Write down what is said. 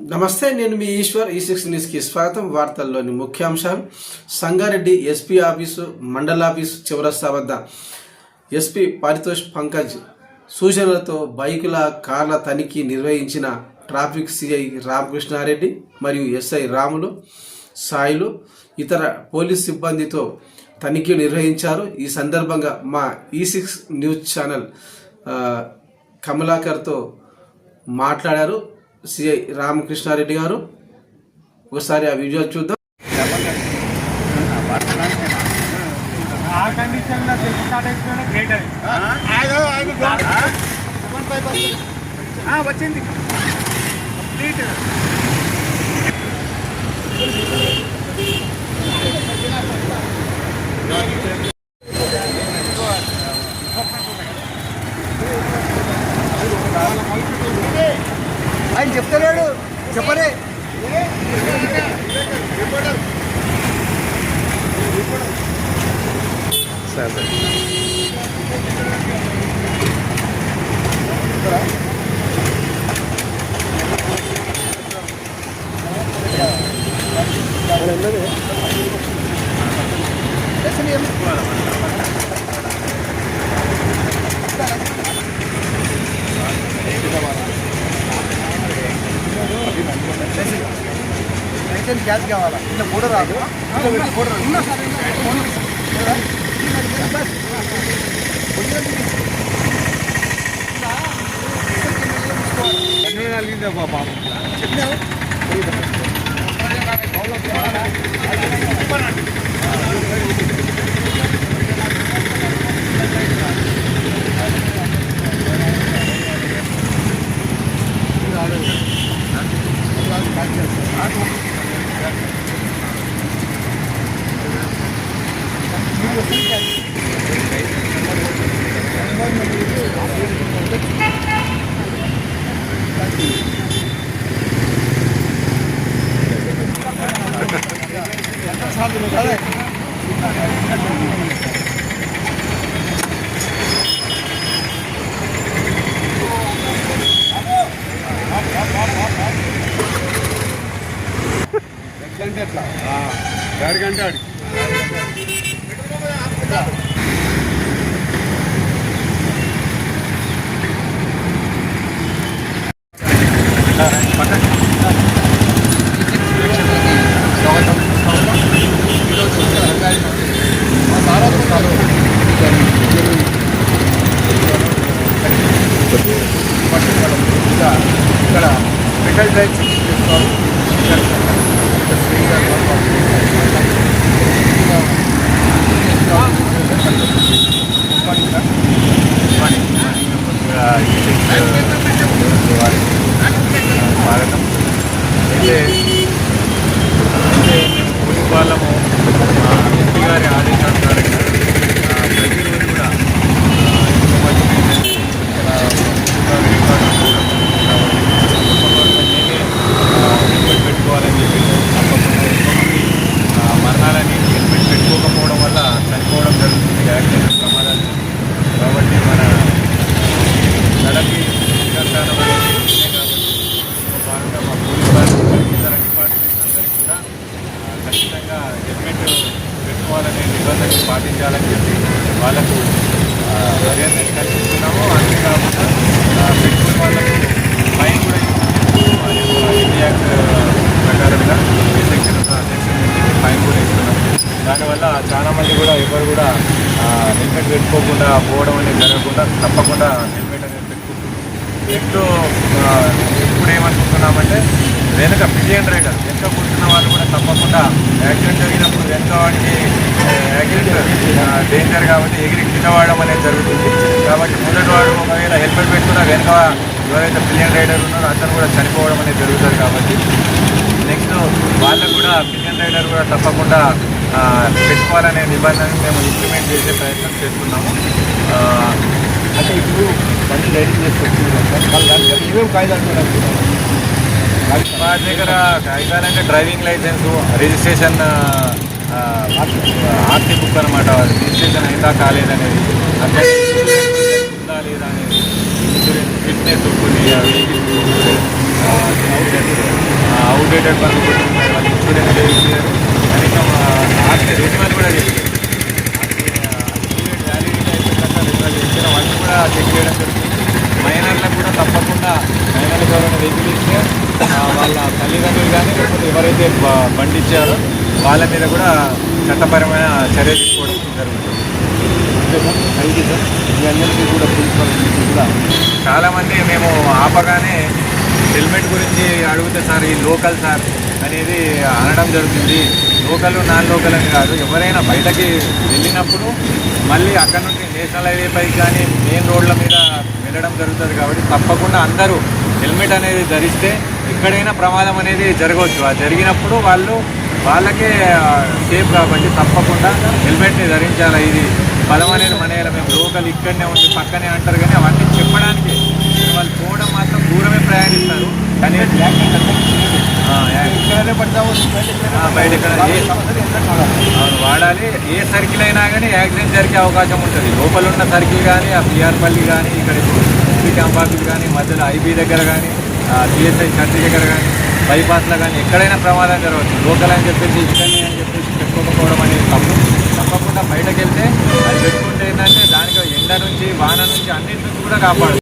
నమస్తే, నేను మీ ఈశ్వర్. ఈ6 న్యూస్కి స్వాగతం. వార్తల్లోని ముఖ్యాంశాలు. సంగారెడ్డి ఎస్పీ ఆఫీసు, మండలాఫీసు చౌరస్తా వద్ద ఎస్పీ పారితోష్ పంకజ్ సూచనలతో బైకుల, కార్ల తనిఖీ నిర్వహించిన ట్రాఫిక్ సిఐ రామకృష్ణారెడ్డి మరియు ఎస్ఐ రాములు, సాయిలు ఇతర పోలీస్ సిబ్బందితో తనిఖీ నిర్వహించారు. ఈ సందర్భంగా మా ఈ6 న్యూస్ ఛానల్ కమలాకర్తో మాట్లాడారు సిఐ రామకృష్ణారెడ్డి గారు. ఒకసారి ఆ వీడియో చూద్దాం. వచ్చింది ఆయన చెప్తున్నాడు చెప్పలే సరే గ్యాస్ కావాలా ఇలా కూడా రాదు బాబా గాడి గంట ఇక్కడ మెటల్ డ్రైవ్ స్వాగతం. అయితే పోలీస్ వాళ్ళము ఎస్పీ గారి ఆదేశానుసారంగా ప్రతిరోజు కూడా హెల్మెట్ పెట్టుకోవాలని చెప్పి తప్పకుండా ఎంతోమంది మరణాలని హెల్మెట్ పెట్టుకోకపోవడం వల్ల చనిపోవడం జరుగుతుంది, యాక్సిడెంట్ ప్రమాదాలు. కాబట్టి మన నడకి తెలంగాణ కాబట్టి భాగంగా మా పోలీస్ వారు ఇతర డిపార్ట్మెంట్స్ అందరికీ కూడా ఖచ్చితంగా హెల్మెట్ పెట్టుకోవాలనే నిబంధనలు పాటించాలని చెప్పి వాళ్ళకు అవేర్నెస్ కల్పిస్తున్నాము. అంతేకాకుండా పెట్టుకున్న వాళ్ళకు ఫైన్ కూడా ఇండియా యాక్ట్ ప్రకారంగా సెక్షన్ ఫైన్ కూడా ఇస్తున్నాము. దానివల్ల చాలామంది కూడా ఎవరు కూడా హెల్మెట్ పెట్టుకోకుండా పోవడం అనేది జరగకుండా తప్పకుండా హెల్మెట్ అనేది పెట్టుకుంటున్నాం. నెక్స్ట్ ఇప్పుడు ఏమనుకుంటున్నామంటే వెనుక పిలియన్ రైడర్ వెనుక కూర్చున్న వాళ్ళు కూడా తప్పకుండా యాక్సిడెంట్ జరిగినప్పుడు వెనుక వాడికి యాక్సిడెంట్ డేంజర్ కాబట్టి ఎగిరి కింద వాడడం అనేది జరుగుతుంది. కాబట్టి మొదటి వాడు ఒకవేళ హెల్మెట్ పెట్టుకున్నా వెనుక ఎవరైతే పిలియన్ రైడర్ ఉన్నారో అతను కూడా చనిపోవడం అనేది జరుగుతుంది. కాబట్టి నెక్స్ట్ వాళ్ళకు కూడా పిలియన్ రైడర్ కూడా తప్పకుండా పెట్టుకోవాలనే నిబంధనలు మేము ఇంప్లిమెంట్ చేసే ప్రయత్నం చేస్తున్నాము. అంటే ఇప్పుడు బండి రైడింగ్ చేసుకొచ్చింది ఏమేమి కాగితాలు మా దగ్గర కాగితాలంటే driving licence, registration, RT book అనమాట. రిజిస్ట్రేషన్ అయిందా కాలేదనేది, అంటే ఉందా లేదా అనేది, ఇన్సూరెన్స్, ఫిట్నెస్ కొన్ని బుల్లెట్ బంద్ కొట్టుకుంటారు, వాళ్ళు ఇన్సూరెన్స్ చేయించారు, కనీసం ఆర్సీ రెన్యువల్ కూడా చేయించారు. వ్యాలిడిటీ అయిపోయినాక రెన్యువల్ చేయించారు, అవన్నీ కూడా చెక్ చేయడం జరుగుతుంది. మైనర్లకు కూడా తప్పకుండా మైనర్లకు ఎవరైనా వెహికల్ ఇస్తే వాళ్ళ తల్లిదండ్రులు కానీ లేకపోతే ఎవరైతే బండి ఇచ్చారో వాళ్ళ మీద కూడా చట్టపరమైన చర్య తీసుకోవడం జరుగుతుంది. Thank you sir. మీ అందరికీ కూడా ప్రిన్సిపల్ కూడా చాలామంది మేము ఆపగానే హెల్మెట్ గురించి అడిగితే సార్ ఈ లోకల్ సార్ అనేది అనడం జరుగుతుంది. లోకల్ నాన్ లోకల్ అని కాదు, ఎవరైనా బయటకి వెళ్ళినప్పుడు మళ్ళీ అక్కడ నుండి నేషనల్ హైవే పైకి కానీ మెయిన్ రోడ్ల మీద వెళ్ళడం జరుగుతుంది. కాబట్టి తప్పకుండా అందరూ హెల్మెట్ అనేది ధరిస్తే ఎక్కడైనా ప్రమాదం అనేది జరగవచ్చు. ఆ జరిగినప్పుడు వాళ్ళకే సేఫ్ కాబట్టి తప్పకుండా హెల్మెట్ని ధరించాలి. ఇది పదం అనేది మన మేము లోకల్ ఇక్కడనే ఉంది పక్కనే అంటారు, కానీ అవన్నీ చెప్పడానికి వాళ్ళు పోవడం మాత్రం దూరమే ప్రయాణిస్తారు. కానీ బయట ఎక్కడ అవును వాడాలి. ఏ సర్కిల్ అయినా కానీ యాక్సిడెంట్ జరిగే అవకాశం ఉంటుంది. లోపల ఉన్న సర్కిల్ కానీ ఆ పిఆర్పల్లి కానీ ఇక్కడ ఎస్పీ క్యాంప్ ఆఫీస్ కానీ మధ్యలో ఐబీ దగ్గర కానీ సిఎస్ఐ చర్చి దగ్గర కానీ బైపాస్లో కానీ ఎక్కడైనా ప్రమాదం జరగవచ్చు. లోకల్ అని చెప్పేసి ఇక్కడనే అని చెప్పేసి పెట్టుకోకపోవడం అనేది తప్పు. తప్పకుండా బయటకు వెళ్తే అది పెట్టుకుంటే ఏంటంటే దానికి ఎండ నుంచి వాన నుంచి అన్నింటి నుంచి కూడా కాపాడు.